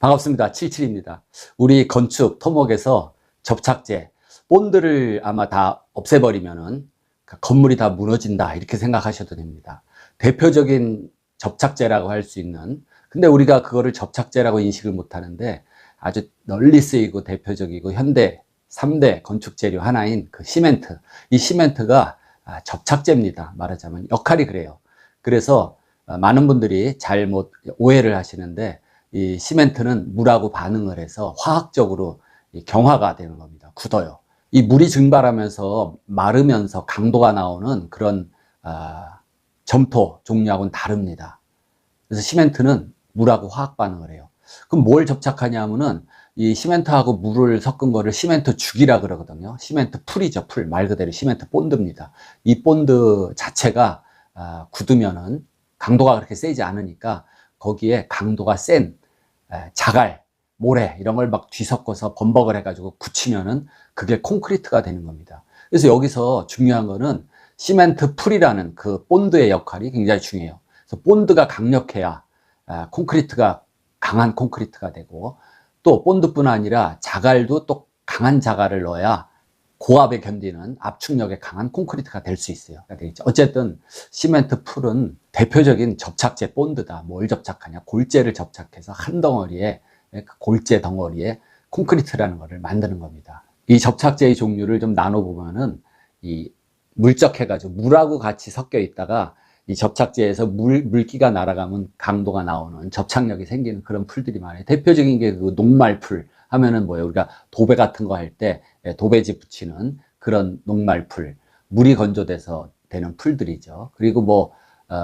반갑습니다. 77입니다. 우리 건축 토목에서 접착제, 본드를 아마 다 없애버리면은 건물이 다 무너진다 이렇게 생각하셔도 됩니다. 대표적인 접착제라고 할 수 있는, 근데 우리가 그거를 접착제라고 인식을 못 하는데 아주 널리 쓰이고 대표적이고 현대 3대 건축 재료 하나인 그 시멘트. 이 시멘트가 접착제입니다. 말하자면 역할이 그래요. 그래서 많은 분들이 잘못 오해를 하시는데, 이 시멘트는 물하고 반응을 해서 화학적으로 경화가 되는 겁니다. 굳어요. 이 물이 증발하면서 마르면서 강도가 나오는 그런 점토 종류하고는 다릅니다. 그래서 시멘트는 물하고 화학 반응을 해요. 그럼 뭘 접착하냐면은 이 시멘트하고 물을 섞은 거를 시멘트 죽이라 그러거든요. 시멘트 풀이죠. 풀. 말 그대로 시멘트 본드입니다. 이 본드 자체가 굳으면은 강도가 그렇게 세지 않으니까 거기에 강도가 센 자갈, 모래 이런 걸 막 뒤섞어서 범벅을 해가지고 굳히면은 그게 콘크리트가 되는 겁니다. 그래서 여기서 중요한 거는 시멘트 풀이라는 그 본드의 역할이 굉장히 중요해요. 그래서 본드가 강력해야 콘크리트가 강한 콘크리트가 되고, 또 본드뿐 아니라 자갈도 또 강한 자갈을 넣어야 고압에 견디는 압축력에 강한 콘크리트가 될 수 있어요. 어쨌든 시멘트 풀은 대표적인 접착제 본드다. 뭘 접착하냐? 골재를 접착해서 한 덩어리에, 그 골재 덩어리에 콘크리트라는 것을 만드는 겁니다. 이 접착제의 종류를 좀 나눠보면은, 이 물적해가지고 물하고 같이 섞여 있다가 이 접착제에서 물기가 날아가면 강도가 나오는 접착력이 생기는 그런 풀들이 많아요. 대표적인 게 그 녹말풀 하면은 뭐예요? 우리가 도배 같은 거 할 때 도배지 붙이는 그런 녹말풀, 물이 건조돼서 되는 풀들이죠. 그리고 뭐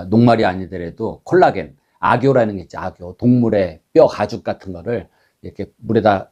녹말이 아니더라도 콜라겐, 악교라는 게 있죠. 악교, 동물의 뼈 가죽 같은 거를 이렇게 물에다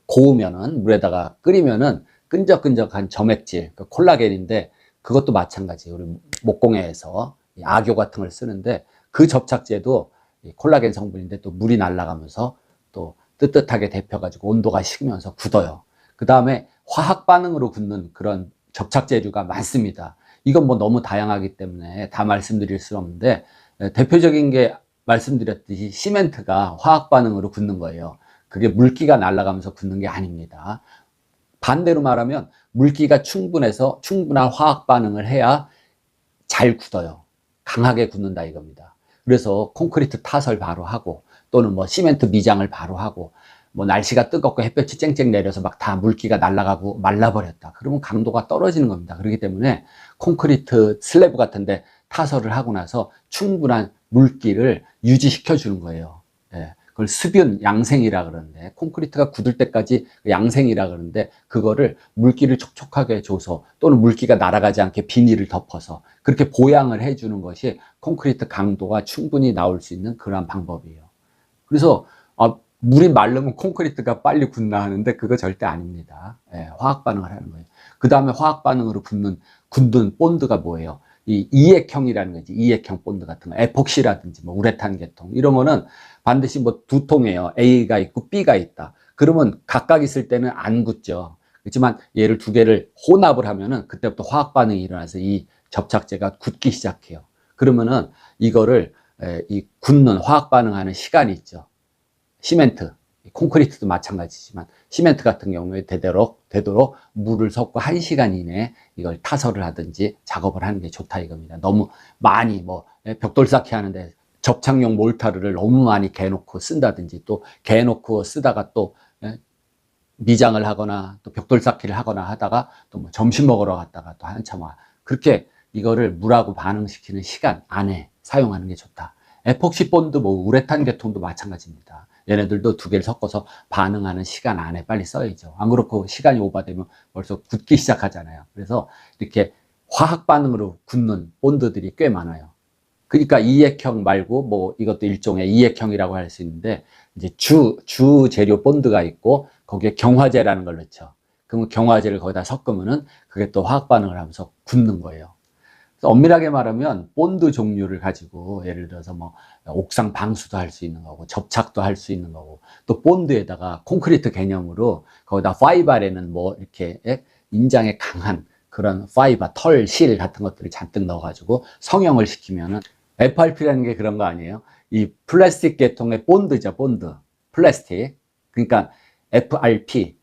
고우면은, 물에다가 끓이면은 끈적끈적한 점액질, 그 콜라겐인데, 그것도 마찬가지예요. 우리 목공예에서 악교 같은 걸 쓰는데 그 접착제도 콜라겐 성분인데 또 물이 날아가면서 또 뜨뜻하게 데펴가지고 온도가 식으면서 굳어요. 그 다음에 화학 반응으로 굳는 그런 접착제류가 많습니다. 이건 뭐 너무 다양하기 때문에 다 말씀드릴 수 없는데, 대표적인 게 말씀드렸듯이 시멘트가 화학 반응으로 굳는 거예요. 그게 물기가 날아가면서 굳는 게 아닙니다. 반대로 말하면 물기가 충분해서 충분한 화학 반응을 해야 잘 굳어요. 강하게 굳는다 이겁니다. 그래서 콘크리트 타설 바로 하고, 또는 뭐 시멘트 미장을 바로 하고, 뭐 날씨가 뜨겁고 햇볕이 쨍쨍 내려서 막 다 물기가 날아가고 말라버렸다. 그러면 강도가 떨어지는 겁니다. 그렇기 때문에 콘크리트 슬래브 같은데 타설을 하고 나서 충분한 물기를 유지시켜 주는 거예요. 예. 그걸 수분 양생이라 그러는데, 콘크리트가 굳을 때까지 양생이라 그러는데, 그거를 물기를 촉촉하게 줘서, 또는 물기가 날아가지 않게 비닐을 덮어서 그렇게 보양을 해주는 것이 콘크리트 강도가 충분히 나올 수 있는 그러한 방법이에요. 그래서 물이 마르면 콘크리트가 빨리 굳나 하는데 그거 절대 아닙니다. 예, 화학 반응을 하는 거예요. 그 다음에 화학 반응으로 굳는 본드가 뭐예요? 이 이액형이라는 거지. 이액형 본드 같은 거, 에폭시라든지 뭐 우레탄 계통 이런 거는 반드시 뭐 두 통이에요. A가 있고 B가 있다. 그러면 각각 있을 때는 안 굳죠. 그렇지만 얘를 두 개를 혼합을 하면은 그때부터 화학 반응이 일어나서 이 접착제가 굳기 시작해요. 그러면은 이거를 이 굳는 화학 반응하는 시간이 있죠. 시멘트, 콘크리트도 마찬가지지만 시멘트 같은 경우에 되도록 물을 섞고 1시간 이내에 이걸 타설을 하든지 작업을 하는 게 좋다 이겁니다. 너무 많이 뭐 벽돌 쌓기 하는데 접착용 몰타르를 너무 많이 개놓고 쓴다든지, 또 개놓고 쓰다가 또 미장을 하거나 또 벽돌 쌓기를 하거나 하다가 또 뭐 점심 먹으러 갔다가 또 한참 그렇게 이거를 물하고 반응시키는 시간 안에 사용하는 게 좋다. 에폭시 본드, 뭐 우레탄 계통도 마찬가지입니다. 얘네들도 두 개를 섞어서 반응하는 시간 안에 빨리 써야죠. 안 그렇고 시간이 오버되면 벌써 굳기 시작하잖아요. 그래서 이렇게 화학 반응으로 굳는 본드들이 꽤 많아요. 그러니까 이액형 말고 뭐 이것도 일종의 이액형이라고 할 수 있는데, 이제 주 재료 본드가 있고 거기에 경화제라는 걸 넣죠. 그러면 경화제를 거기다 섞으면은 그게 또 화학 반응을 하면서 굳는 거예요. 그래서 엄밀하게 말하면 본드 종류를 가지고 예를 들어서 뭐 옥상 방수도 할 수 있는 거고 접착도 할 수 있는 거고, 또 본드에다가 콘크리트 개념으로 거기다 파이바라는 뭐 이렇게 인장에 강한 그런 파이바, 털, 실 같은 것들을 잔뜩 넣어가지고 성형을 시키면은, FRP라는 게 그런 거 아니에요? 이 플라스틱 계통의 본드죠, 본드. 플라스틱, 그러니까 FRP,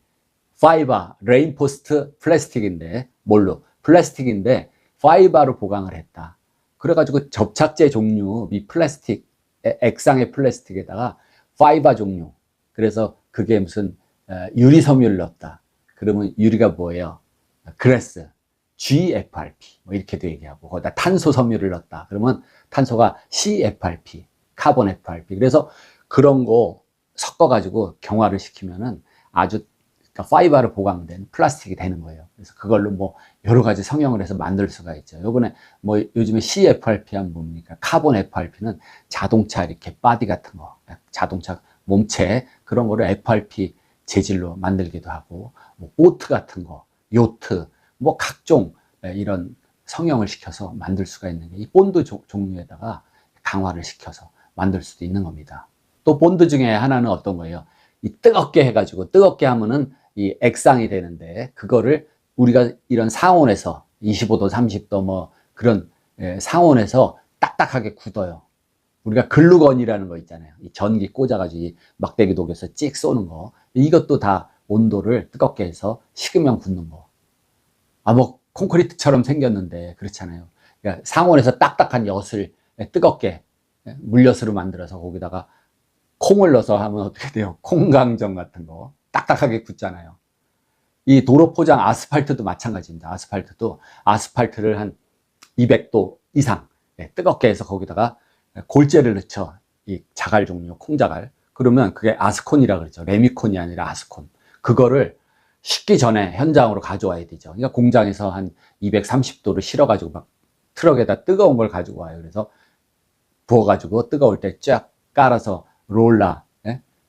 파이버 레인포스트 플라스틱인데, 뭘로? 플라스틱인데 파이버로 보강을 했다. 그래가지고 접착제 종류, 이 플라스틱, 액상의 플라스틱에다가 파이버 종류, 그래서 그게 무슨 유리 섬유를 넣었다. 그러면 유리가 뭐예요? 그래스, GFRP 뭐 이렇게도 얘기하고, 거기다 탄소 섬유를 넣었다. 그러면 탄소가 CFRP, 카본 FRP. 그래서 그런 거 섞어가지고 경화를 시키면은 아주 파이버로 보강된 플라스틱이 되는 거예요. 그래서 그걸로 뭐 여러 가지 성형을 해서 만들 수가 있죠. 요번에 뭐 요즘에 CFRP 하면 뭡니까? 카본 FRP는 자동차 이렇게 바디 같은 거, 자동차 몸체 그런 거를 FRP 재질로 만들기도 하고, 뭐 보트 같은 거, 요트, 뭐 각종 이런 성형을 시켜서 만들 수가 있는 게 이 본드 종류에다가 강화를 시켜서 만들 수도 있는 겁니다. 또 본드 중에 하나는 어떤 거예요? 이 뜨겁게 해가지고, 뜨겁게 하면은 이 액상이 되는데, 그거를 우리가 이런 상온에서 25도, 30도 뭐 그런 상온에서 딱딱하게 굳어요. 우리가 글루건이라는 거 있잖아요. 이 전기 꽂아가지고 이 막대기 녹여서 찍 쏘는 거. 이것도 다 온도를 뜨겁게 해서 식으면 굳는 거. 뭐 콘크리트처럼 생겼는데 그렇잖아요. 그러니까 상온에서 딱딱한 엿을 뜨겁게 물엿으로 만들어서 거기다가 콩을 넣어서 하면 어떻게 돼요? 콩강정 같은 거 딱딱하게 굳잖아요. 이 도로 포장 아스팔트도 마찬가지입니다. 아스팔트를 한 200도 이상 뜨겁게 해서 거기다가 골재를 넣죠. 이 자갈 종류, 콩자갈. 그러면 그게 아스콘이라 그러죠. 레미콘이 아니라 아스콘. 그거를 식기 전에 현장으로 가져와야 되죠. 그러니까 공장에서 한 230도를 실어가지고 막 트럭에다 뜨거운 걸 가지고 와요. 그래서 부어가지고 뜨거울 때 쫙 깔아서 롤라,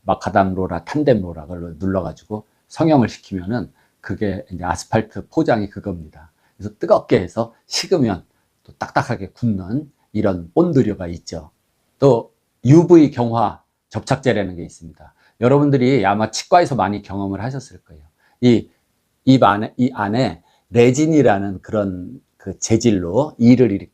마카담 롤라, 탄뎀 롤라 그걸 눌러가지고 성형을 시키면은 그게 이제 아스팔트 포장이 그겁니다. 그래서 뜨겁게 해서 식으면 또 딱딱하게 굳는 이런 본드류가 있죠. 또 UV 경화 접착제라는 게 있습니다. 여러분들이 아마 치과에서 많이 경험을 하셨을 거예요. 이 안에 레진이라는 그런 그 재질로 이를 이렇게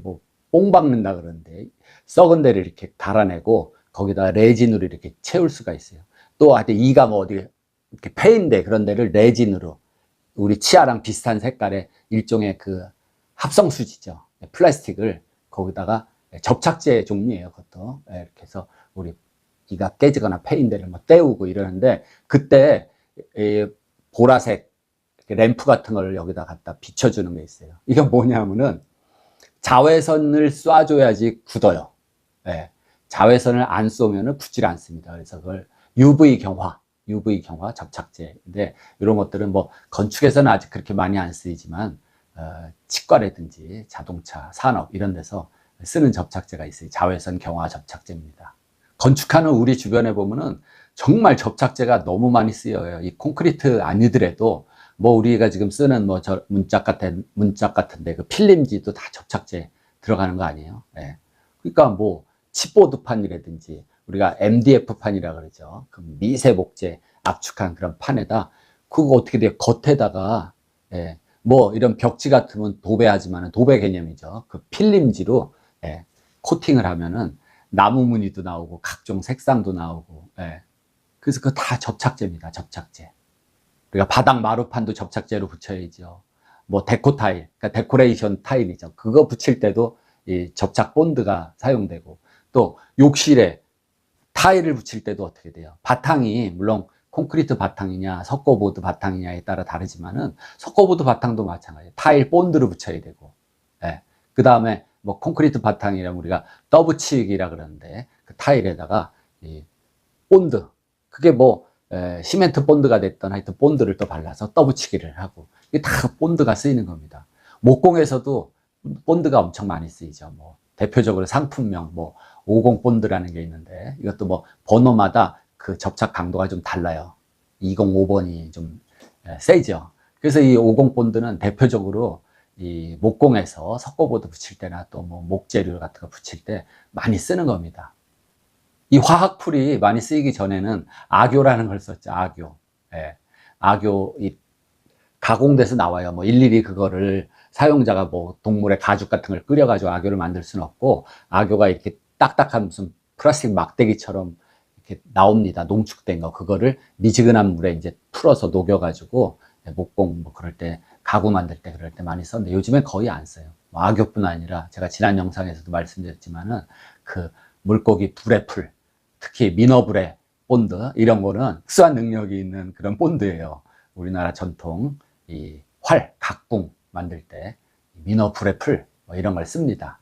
뭐 뽕 박는다 그러는데, 썩은 데를 이렇게 달아내고 거기다 레진으로 이렇게 채울 수가 있어요. 또 하여튼 이가 뭐 어디 이렇게 패인데 그런 데를 레진으로, 우리 치아랑 비슷한 색깔의 일종의 그 합성수지죠. 플라스틱을 거기다가 접착제 종류예요. 그것도 이렇게 해서 우리 이가 깨지거나 패인 데를 막 떼우고 이러는데, 그때 보라색 램프 같은 걸 여기다 갖다 비춰주는 게 있어요. 이게 뭐냐면은 자외선을 쏴줘야지 굳어요. 자외선을 안 쏘면은 굳질 않습니다. 그래서 그걸 UV 경화 접착제인데, 이런 것들은 뭐 건축에서는 아직 그렇게 많이 안 쓰이지만 치과라든지 자동차 산업 이런 데서 쓰는 접착제가 있어요. 자외선 경화 접착제입니다. 건축하는 우리 주변에 보면은 정말 접착제가 너무 많이 쓰여요. 이 콘크리트 아니더라도 뭐 우리가 지금 쓰는 뭐 저 문짝 같은데 그 필름지도 다 접착제 들어가는 거 아니에요? 그러니까 뭐 칩보드판이라든지 우리가 MDF 판이라 그러죠. 그 미세 목재 압축한 그런 판에다 그거 어떻게 돼요? 겉에다가 뭐 이런 벽지 같으면 도배하지만은 도배 개념이죠. 그 필름지로 코팅을 하면은 나무 무늬도 나오고 각종 색상도 나오고, 그래서 그거 다 접착제입니다. 접착제. 우리가 바닥 마루판도 접착제로 붙여야죠. 뭐 데코 타일, 그러니까 데코레이션 타일이죠. 그거 붙일 때도 이 접착 본드가 사용되고, 또 욕실에 타일을 붙일 때도 어떻게 돼요? 바탕이 물론 콘크리트 바탕이냐 석고보드 바탕이냐에 따라 다르지만은 석고보드 바탕도 마찬가지예요. 타일 본드를 붙여야 되고, 그 다음에 뭐 콘크리트 바탕이라면 우리가 떠붙이기라 그러는데 그 타일에다가 이 본드, 그게 뭐 시멘트 본드가 됐던 하여튼 본드를 또 발라서 떠붙이기를 하고, 이게 다 본드가 쓰이는 겁니다. 목공에서도 본드가 엄청 많이 쓰이죠. 뭐 대표적으로 상품명 뭐 50 본드라는 게 있는데, 이것도 뭐 번호마다 그 접착 강도가 좀 달라요. 205번이 좀 세죠. 그래서 이 50 본드는 대표적으로 이 목공에서 석고보드 붙일 때나 또 뭐 목재료 같은 거 붙일 때 많이 쓰는 겁니다. 이 화학풀이 많이 쓰이기 전에는 악교라는 걸 썼죠. 악교. 악교, 이 가공돼서 나와요. 뭐 일일이 그거를 사용자가 뭐 동물의 가죽 같은 걸 끓여가지고 악교를 만들 수는 없고, 악교가 이렇게 딱딱한 무슨 플라스틱 막대기처럼 이렇게 나옵니다. 농축된 거. 그거를 미지근한 물에 이제 풀어서 녹여가지고 목공 뭐 그럴 때 가구 만들 때 그럴 때 많이 썼는데 요즘엔 거의 안 써요. 뭐 악역뿐 아니라 제가 지난 영상에서도 말씀드렸지만은 그 물고기 불의 풀, 특히 민어불의 본드 이런 거는 흡수한 능력이 있는 그런 본드예요. 우리나라 전통 이 활, 각궁 만들 때 민어불의 풀 뭐 이런 걸 씁니다.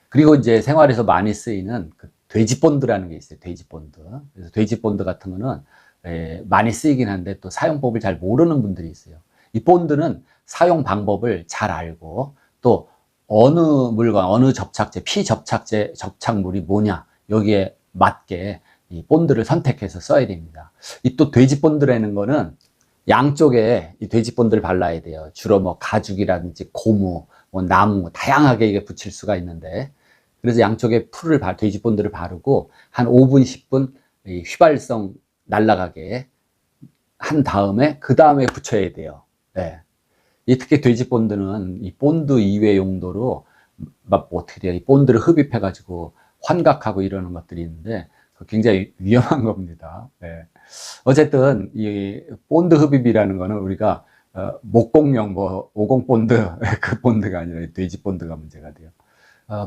그리고 이제 생활에서 많이 쓰이는 그 돼지본드라는 게 있어요. 돼지본드. 그래서 돼지본드 같은 거는 많이 쓰이긴 한데 또 사용법을 잘 모르는 분들이 있어요. 이 본드는 사용 방법을 잘 알고 또 어느 물건, 어느 접착제, 피접착제, 접착물이 뭐냐 여기에 맞게 이 본드를 선택해서 써야 됩니다. 이 또 돼지본드라는 거는 양쪽에 이 돼지본드를 발라야 돼요. 주로 뭐 가죽이라든지 고무, 뭐 나무 다양하게 이게 붙일 수가 있는데 그래서 양쪽에 돼지본드를 바르고 한 5분, 10분 이 휘발성 날아가게 한 다음에 그 다음에 붙여야 돼요. 네. 이 특히 돼지본드는 이 본드 이외 용도로 막 어떻게 돼요? 이 본드를 흡입해 가지고 환각하고 이러는 것들이 있는데 굉장히 위험한 겁니다. 네. 어쨌든 이 본드 흡입이라는 거는 우리가 목공용 뭐 50 본드 그 본드가 아니라 돼지 본드가 문제가 돼요.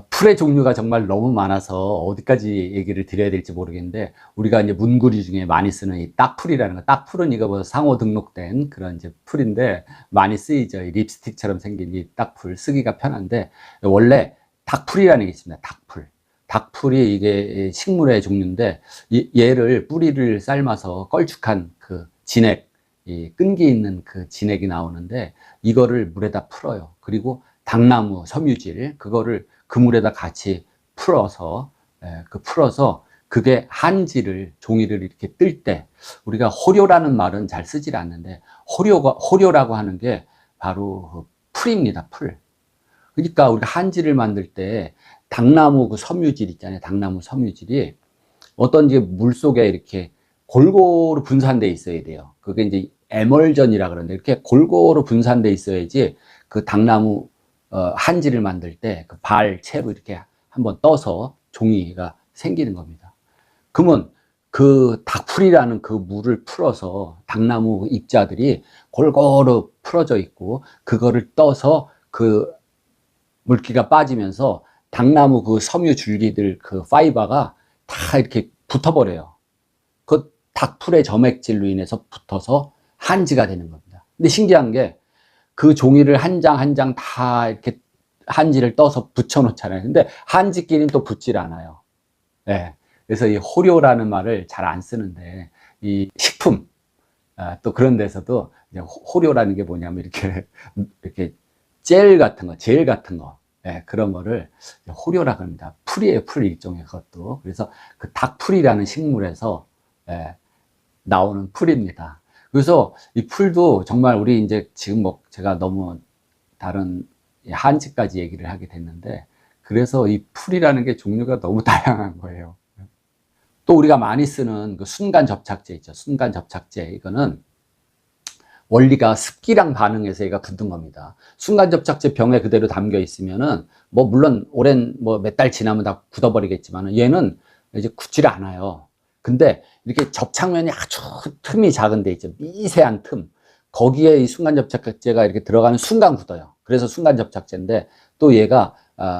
풀의 종류가 정말 너무 많아서 어디까지 얘기를 드려야 될지 모르겠는데 우리가 이제 문구리 중에 많이 쓰는 이 딱풀이라는 거, 딱풀은 이거 뭐 상호 등록된 그런 이제 풀인데 많이 쓰이죠. 이 립스틱처럼 생긴 이 딱풀 쓰기가 편한데 원래 닭풀이라는 게 있습니다. 닭풀. 닭풀이 이게 식물의 종류인데 얘를 뿌리를 삶아서 걸쭉한 그 진액, 이 끈기 있는 그 진액이 나오는데 이거를 물에다 풀어요. 그리고 당나무 섬유질 그거를 그 물에다 같이 풀어서 풀어서 그게 한지를 종이를 이렇게 뜰 때 우리가 호료라는 말은 잘 쓰질 않는데 호료라고 하는 게 바로 풀입니다. 풀. 그러니까 우리가 한지를 만들 때 당나무 그 섬유질 있잖아요. 당나무 섬유질이 어떤 이제 물 속에 이렇게 골고루 분산돼 있어야 돼요. 그게 이제 에멀전이라 그러는데 이렇게 골고루 분산돼 있어야지 그 당나무 한지를 만들 때 그 발채로 이렇게 한번 떠서 종이가 생기는 겁니다. 그러면 그 닭풀이라는 그 물을 풀어서 당나무 입자들이 골고루 풀어져 있고 그거를 떠서 그 물기가 빠지면서 당나무 그 섬유 줄기들 그 파이버가 다 이렇게 붙어버려요. 그 닭풀의 점액질로 인해서 붙어서 한지가 되는 겁니다. 근데 신기한 게 그 종이를 한 장 한 장 다 이렇게 한지를 떠서 붙여놓잖아요. 근데 한지끼리는 또 붙질 않아요. 네. 그래서 이 호료라는 말을 잘 안 쓰는데 이 식품 또 그런 데서도 호료라는 게 뭐냐면 이렇게 젤 같은 거 그런 거를 호료라고 합니다. 풀이에요, 풀 일종의 그것도. 그래서 그 닭풀이라는 식물에서 나오는 풀입니다. 그래서 이 풀도 정말 우리 이제 지금 뭐 제가 너무 다른 한지까지 얘기를 하게 됐는데 그래서 이 풀이라는 게 종류가 너무 다양한 거예요. 또 우리가 많이 쓰는 그 순간 접착제 있죠. 순간 접착제 이거는 원리가 습기랑 반응해서 얘가 굳는 겁니다. 순간 접착제 병에 그대로 담겨 있으면은 뭐 물론 오랜 뭐 몇 달 지나면 다 굳어버리겠지만은 얘는 이제 굳지를 않아요. 근데 이렇게 접착면이 아주 틈이 작은 데 있죠. 미세한 틈. 거기에 이 순간 접착제가 이렇게 들어가는 순간 굳어요. 그래서 순간 접착제인데 또 얘가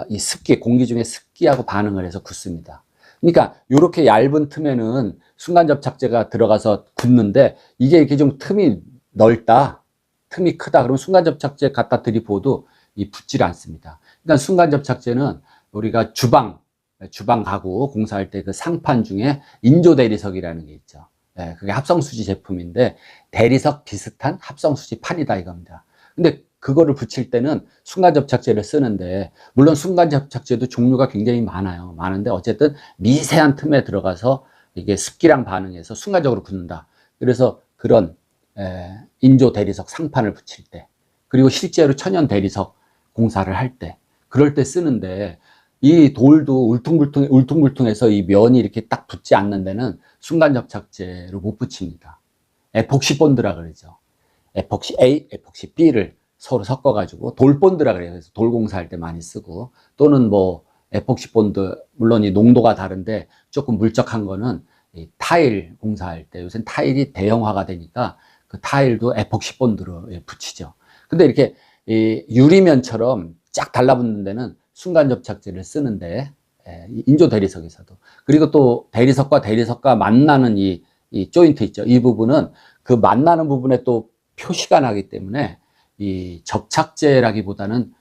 이 습기, 공기 중에 습기하고 반응을 해서 굳습니다. 그러니까 이렇게 얇은 틈에는 순간 접착제가 들어가서 굳는데 이게 이렇게 좀 틈이 넓다, 틈이 크다 그러면 순간 접착제 갖다 들이부어도 이 붙질 않습니다. 그러니까 순간 접착제는 우리가 주방 가구 공사할 때 그 상판 중에 인조 대리석이라는 게 있죠. 그게 합성수지 제품인데 대리석 비슷한 합성수지 판이다 이겁니다. 근데 그거를 붙일 때는 순간 접착제를 쓰는데 물론 순간 접착제도 종류가 굉장히 많아요. 많은데 어쨌든 미세한 틈에 들어가서 이게 습기랑 반응해서 순간적으로 굳는다. 그래서 그런 인조 대리석 상판을 붙일 때 그리고 실제로 천연 대리석 공사를 할 때 그럴 때 쓰는데 이 돌도 울퉁불퉁해서 이 면이 이렇게 딱 붙지 않는 데는 순간 접착제로 못 붙입니다. 에폭시 본드라 그러죠. 에폭시 A, 에폭시 B를 서로 섞어가지고 돌본드라 그래요. 그래서 돌 공사할 때 많이 쓰고 또는 뭐 에폭시 본드 물론 이 농도가 다른데 조금 물적한 거는 이 타일 공사할 때 요새 타일이 대형화가 되니까 그 타일도 에폭시 본드로 붙이죠. 근데 이렇게 이 유리면처럼 쫙 달라붙는 데는 순간 접착제를 쓰는데, 인조 대리석에서도. 그리고 또 대리석과 대리석과 만나는 이 조인트 있죠. 이 부분은 그 만나는 부분에 또 표시가 나기 때문에 이 접착제라기보다는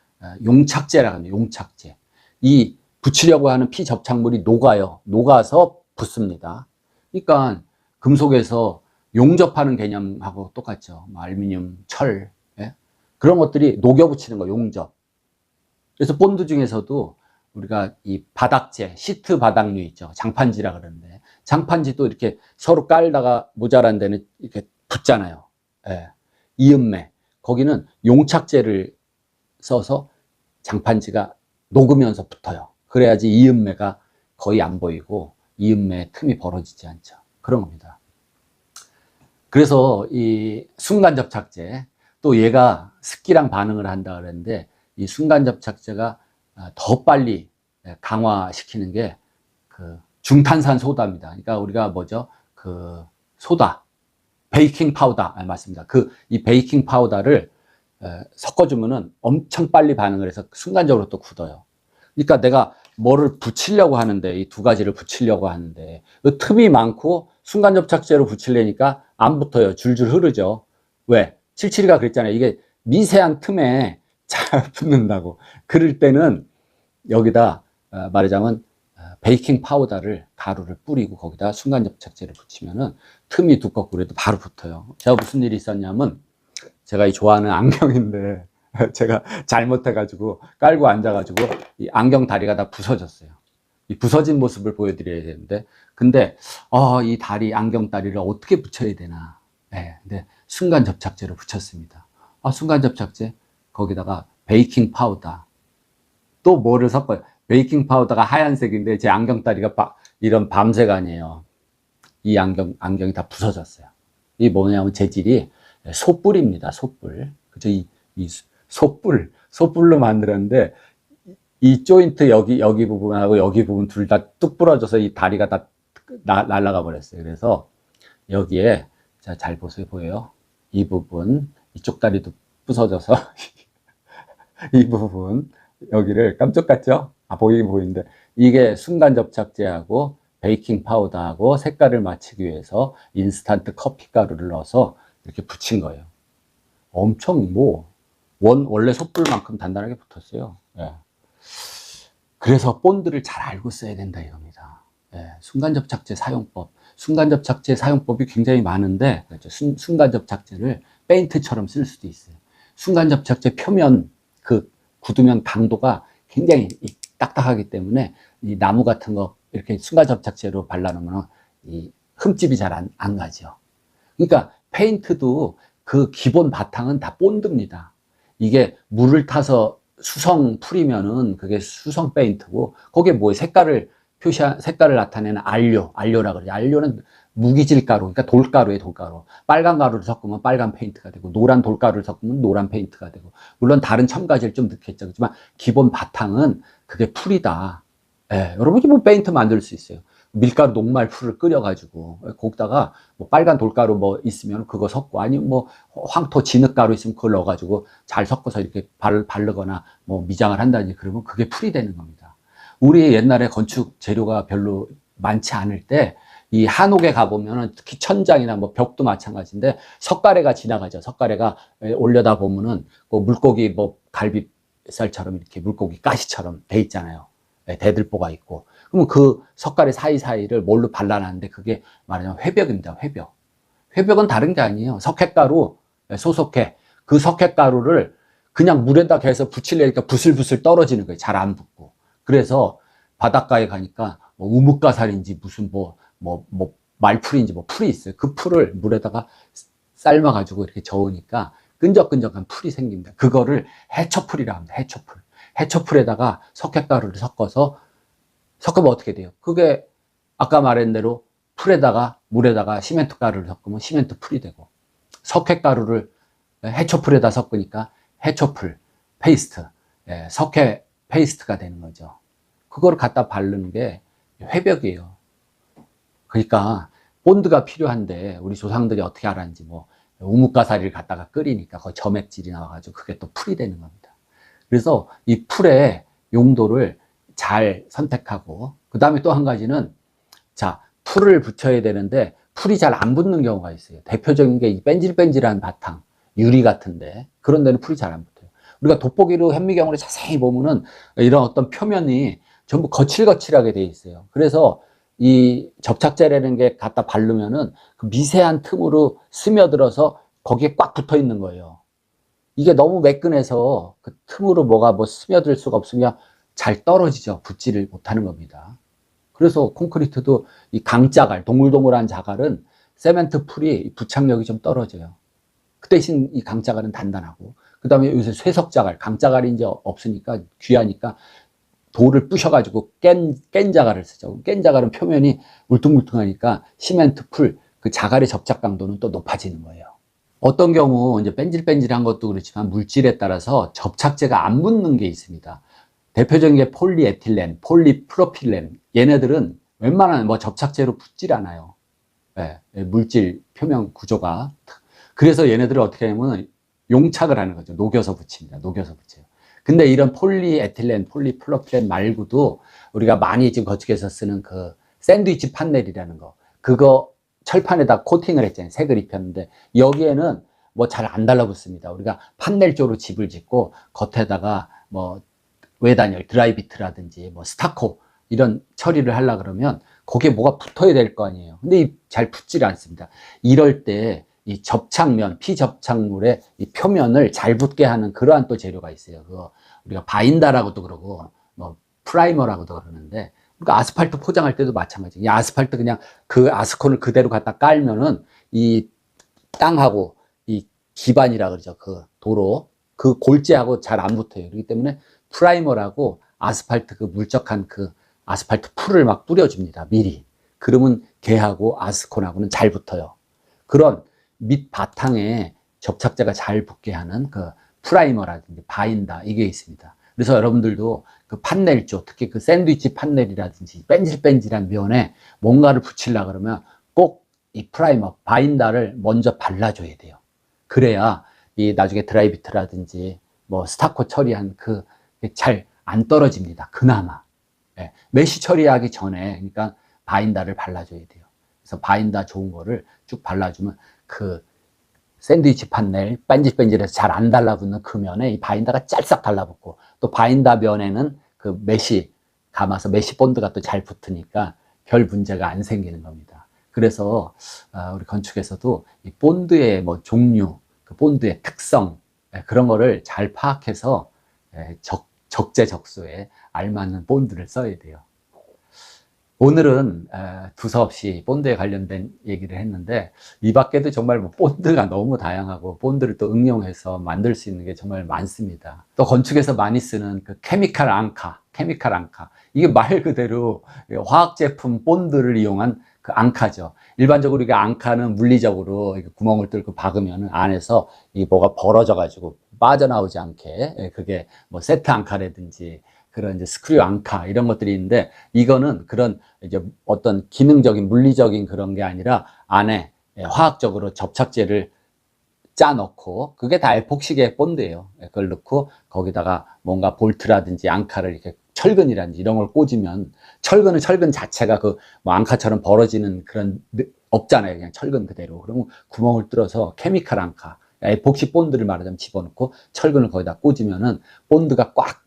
용착제라고 합니다. 용착제. 이 붙이려고 하는 피접착물이 녹아요. 녹아서 붙습니다. 그러니까 금속에서 용접하는 개념하고 똑같죠. 뭐 알루미늄, 철, 예? 그런 것들이 녹여 붙이는 거, 용접. 그래서 본드 중에서도 우리가 이 바닥재, 시트 바닥류 있죠. 장판지라 그러는데, 장판지도 이렇게 서로 깔다가 모자란 데는 이렇게 붙잖아요. 예. 이음매. 거기는 용착제를 써서 장판지가 녹으면서 붙어요. 그래야지 이음매가 거의 안 보이고 이음매 틈이 벌어지지 않죠. 그런 겁니다. 그래서 이 순간 접착제, 또 얘가 습기랑 반응을 한다 그랬는데, 이 순간 접착제가 더 빨리 강화시키는 게 그 중탄산 소다입니다. 그러니까 우리가 뭐죠? 그 소다, 베이킹 파우더, 맞습니다. 이 베이킹 파우더를 섞어주면은 엄청 빨리 반응을 해서 순간적으로 또 굳어요. 그러니까 내가 뭐를 붙이려고 하는데, 이 두 가지를 붙이려고 하는데, 그 틈이 많고 순간 접착제로 붙이려니까 안 붙어요. 줄줄 흐르죠. 왜? 77이가 그랬잖아요. 이게 미세한 틈에 잘 붙는다고. 그럴 때는 여기다 말하자면 베이킹 파우더를, 가루를 뿌리고 거기다 순간 접착제를 붙이면은 틈이 두껍고 그래도 바로 붙어요. 제가 무슨 일이 있었냐면, 제가 이 좋아하는 안경인데 제가 잘못해가지고 깔고 앉아가지고 이 안경 다리가 다 부서졌어요. 이 부서진 모습을 보여드려야 되는데, 근데 이 다리, 안경 다리를 어떻게 붙여야 되나. 근데 순간 접착제로 붙였습니다. 순간 접착제, 거기다가 베이킹 파우더, 또 뭐를 섞어요. 베이킹 파우더가 하얀색인데 제 안경 다리가 이런 밤색 아니에요. 이 안경이 다 부서졌어요. 이 뭐냐면 재질이 소뿔입니다. 소뿔. 그죠? 이 소뿔로 만들었는데, 이 조인트 여기 부분하고 여기 부분 둘 다 뚝 부러져서 이 다리가 다 날아가 버렸어요. 그래서 여기에, 자, 잘 보세요. 보여요? 이 부분, 이쪽 다리도 부서져서 이 부분, 여기를 깜짝 같죠? 보이긴 보이는데, 이게 순간 접착제하고 베이킹 파우더하고 색깔을 맞추기 위해서 인스턴트 커피 가루를 넣어서 이렇게 붙인 거예요. 엄청 원래 솥불만큼 단단하게 붙었어요. 예. 그래서 본드를 잘 알고 써야 된다 이겁니다. 순간접착제 사용법. 순간접착제 사용법이 굉장히 많은데, 순간접착제를 페인트처럼 쓸 수도 있어요. 순간접착제 표면, 굳으면 강도가 굉장히 딱딱하기 때문에 이 나무 같은 거 이렇게 순간접착제로 발라놓으면 이 흠집이 잘 안 가죠. 그러니까 페인트도 그 기본 바탕은 다 본드입니다. 이게 물을 타서 수성 풀이면은 그게 수성 페인트고, 거기에 뭐예요? 색깔을 나타내는 알료라 그러죠. 알료는 무기질 가루, 그러니까 돌가루에 돌가루. 빨간 가루를 섞으면 빨간 페인트가 되고, 노란 돌가루를 섞으면 노란 페인트가 되고, 물론 다른 첨가제를 좀 넣겠죠. 그렇지만 기본 바탕은 그게 풀이다. 여러분이 뭐 페인트 만들 수 있어요. 밀가루 녹말 풀을 끓여가지고 거기다가 뭐 빨간 돌가루 뭐 있으면 그거 섞고, 아니면 뭐 황토 진흙가루 있으면 그걸 넣어가지고 잘 섞어서 이렇게 바르거나 뭐 미장을 한다든지, 그러면 그게 풀이 되는 겁니다. 우리 옛날에 건축 재료가 별로 많지 않을 때 이 한옥에 가보면은, 특히 천장이나 뭐 벽도 마찬가지인데, 석가래가 지나가죠. 석가래가 올려다 보면은 그 물고기 뭐 갈비살처럼 이렇게 물고기 가시처럼 돼 있잖아요. 대들보가 있고. 그러면 그 석가래 사이사이를 뭘로 발라놨는데, 그게 말하자면 회벽입니다. 회벽. 회벽은 다른 게 아니에요. 석회가루, 소석회. 그 석회가루를 그냥 물에다 개서 붙이려니까 부슬부슬 떨어지는 거예요. 잘 안 붙고. 그래서 바닷가에 가니까 뭐 우뭇가살인지 무슨 말풀인지 뭐 풀이 있어요. 그 풀을 물에다가 삶아가지고 이렇게 저으니까 끈적끈적한 풀이 생깁니다. 그거를 해초풀이라고 합니다. 해초풀. 해초풀에다가 석회가루를 섞으면 어떻게 돼요? 그게 아까 말한 대로 풀에다가 물에다가 시멘트 가루를 섞으면 시멘트 풀이 되고, 석회가루를 해초풀에다 섞으니까 해초풀 페이스트, 석회 페이스트가 되는 거죠. 그거를 갖다 바르는 게 회벽이에요. 그러니까 본드가 필요한데 우리 조상들이 어떻게 알았는지 뭐 우뭇가사리를 갖다가 끓이니까 거기 점액질이 나와가지고 그게 또 풀이 되는 겁니다. 그래서 이 풀의 용도를 잘 선택하고, 그 다음에 또 한 가지는, 자, 풀을 붙여야 되는데 풀이 잘 안 붙는 경우가 있어요. 대표적인 게 이 뺀질뺀질한 바탕, 유리 같은데 그런 데는 풀이 잘 안 붙어요. 우리가 돋보기로 현미경으로 자세히 보면은 이런 어떤 표면이 전부 거칠거칠하게 돼 있어요. 그래서 이 접착제라는 게 갖다 바르면은 그 미세한 틈으로 스며들어서 거기에 꽉 붙어 있는 거예요. 이게 너무 매끈해서 그 틈으로 뭐가 뭐 스며들 수가 없으면 잘 떨어지죠. 붙지를 못하는 겁니다. 그래서 콘크리트도 이 강자갈, 동글동글한 자갈은 세멘트 풀이 부착력이 좀 떨어져요. 그 대신 이 강자갈은 단단하고, 그 다음에 요새 쇠석자갈, 강자갈이 이제 없으니까 귀하니까 돌을 부셔가지고 깬 자갈을 쓰죠. 깬 자갈은 표면이 울퉁불퉁하니까 시멘트 풀, 그 자갈의 접착 강도는 또 높아지는 거예요. 어떤 경우 이제 뺀질뺀질한 것도 그렇지만 물질에 따라서 접착제가 안 붙는 게 있습니다. 대표적인 게 폴리에틸렌, 폴리프로필렌. 얘네들은 웬만한 뭐 접착제로 붙질 않아요. 네, 물질 표면 구조가. 그래서 얘네들을 어떻게 하냐면 용착을 하는 거죠. 녹여서 붙입니다. 녹여서 붙여요. 근데 이런 폴리에틸렌, 폴리프로필렌 말고도 우리가 많이 지금 건축에서 쓰는 그 샌드위치 판넬이라는 거, 그거 철판에다 코팅을 했잖아요. 색을 입혔는데 여기에는 뭐 잘 안 달라붙습니다. 우리가 판넬 쪽으로 집을 짓고 겉에다가 뭐 외단열, 드라이비트라든지 뭐 스타코 이런 처리를 하려 그러면 거기에 뭐가 붙어야 될 거 아니에요. 근데 잘 붙질 않습니다. 이럴 때 이 접착면, 피접착물의 이 표면을 잘 붙게 하는 그러한 또 재료가 있어요. 그거 우리가 바인다라고도 그러고 뭐 프라이머라고도 그러는데, 그러니까 아스팔트 포장할 때도 마찬가지예요. 이 아스팔트 그냥 그 아스콘을 그대로 갖다 깔면은 이 땅하고 이 기반이라 그러죠. 그 도로, 그 골재하고 잘 안 붙어요. 그렇기 때문에 프라이머라고 아스팔트 그 물적한 그 아스팔트 풀을 막 뿌려줍니다. 미리. 그러면 개하고 아스콘하고는 잘 붙어요. 그런 밑 바탕에 접착제가 잘 붙게 하는 그 프라이머라든지 바인다, 이게 있습니다. 그래서 여러분들도 그 판넬 쪽, 특히 그 샌드위치 판넬이라든지 뺀질뺀질한 면에 뭔가를 붙이려고 그러면 꼭 이 프라이머, 바인다를 먼저 발라줘야 돼요. 그래야 이 나중에 드라이비트라든지 뭐 스타코 처리한 그 잘 안 떨어집니다. 그나마. 네. 메쉬 처리하기 전에 그러니까 바인다를 발라줘야 돼요. 그래서 바인다 좋은 거를 쭉 발라주면 그 샌드위치 판넬 뺀질뺀질해서 잘 안 달라붙는 그 면에 이 바인다가 짤싹 달라붙고, 또 바인다 면에는 그 메쉬 감아서 메쉬 본드가 또 잘 붙으니까 별 문제가 안 생기는 겁니다. 그래서 우리 건축에서도 이 본드의 뭐 종류, 그 본드의 특성, 그런 거를 잘 파악해서 적재적소에 알맞는 본드를 써야 돼요. 오늘은 두서없이 본드에 관련된 얘기를 했는데, 이 밖에도 정말 뭐 본드가 너무 다양하고 본드를 또 응용해서 만들 수 있는 게 정말 많습니다. 또 건축에서 많이 쓰는 그 케미칼 앙카, 이게 말 그대로 화학 제품 본드를 이용한 그 앙카죠. 일반적으로 우리가 앙카는 물리적으로 구멍을 뚫고 박으면 안에서 이 뭐가 벌어져 가지고 빠져나오지 않게, 그게 뭐 세트 앙카라든지 그런 이제 스크류 앙카 이런 것들이 있는데, 이거는 그런 이제 어떤 기능적인 물리적인 그런 게 아니라 안에 화학적으로 접착제를 짜 넣고, 그게 다 에폭시계 본드예요. 그걸 넣고 거기다가 뭔가 볼트라든지 앙카를 이렇게 철근이라든지 이런 걸 꽂으면, 철근은 철근 자체가 그 뭐 앙카처럼 벌어지는 그런 없잖아요. 그냥 철근 그대로. 그러면 구멍을 뚫어서 케미칼 앙카, 에폭시 본드를 말하자면 집어넣고 철근을 거기다 꽂으면은 본드가 꽉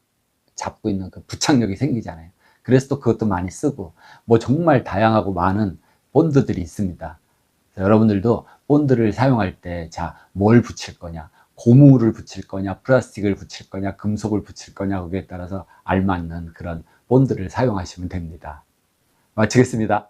잡고 있는 그 부착력이 생기잖아요. 그래서 또 그것도 많이 쓰고, 뭐 정말 다양하고 많은 본드들이 있습니다. 여러분들도 본드를 사용할 때, 자, 뭘 붙일 거냐, 고무를 붙일 거냐, 플라스틱을 붙일 거냐, 금속을 붙일 거냐, 거기에 따라서 알맞는 그런 본드를 사용하시면 됩니다. 마치겠습니다.